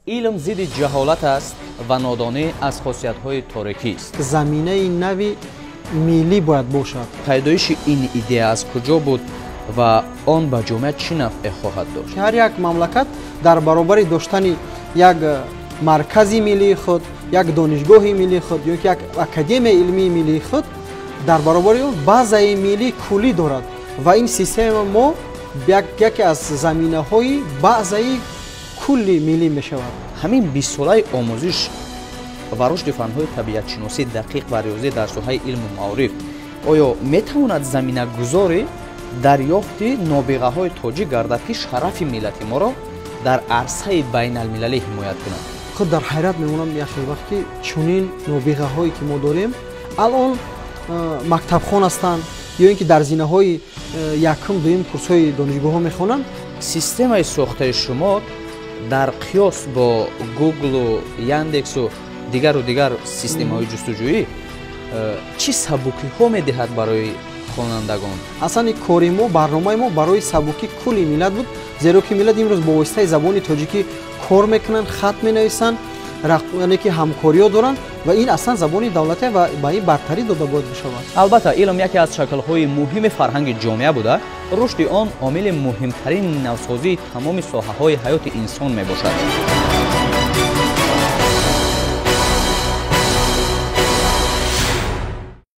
علم ضد جهالت است و نادانی از خاصیت‌های تاریکی است. زمینه نوی ملی باید باشد. پیدایش این ایده از کجا بود و آن به جامعه چه نفع خواهد داشت؟ هر یک مملکت در برابر داشتن یک مرکزی ملی خود، یک دانشگاه ملی خود یا یک اکادمی علمی ملی خود در برابر اون بازه ملی کلی دارد و این سیستم ما یکی از زمینه‌های بازه کلی ملی میشود. همین 20 ساله آموزش و رشد فن‌های طبیعت شناسی دقیق و ریاضی در ساحه علم و معارف آیا میتواند زمینه گذاری دریافت نابغه‌های تاجی گردد که شرف ملت ما را در عرصه بین المللی حمایت کند؟ خود در حیرت میمونم یه وقتی چنین نابغه‌هایی که ما داریم الان مکتبخوان هستند یا اینکه در زینه‌های یکم دوم کورس‌های دانشگاه‌ها میخوانند. سیستم ساخته شما در قیاس با گوگل و یاندکس و دیگر سیستم‌های جستجویی چی سبکی‌ها می‌دهد برای خوانندگان؟ اصلا این کاری ما برنامه ما برای سبکی کلی ملت بود، زیرا که ملت امروز با واسطه زبان تاجیکی کار میکنن، خط مینویسن، یعنی که همکاری‌ها دارن و این اصلا زبان دولته و با این برتری داده باید بشود. البته علم یکی از شکل‌های مهم فرهنگ جامعه بوده، رشد آن عامل مهمترین نوسازی تمام ساحه‌های حیات انسان میباشد.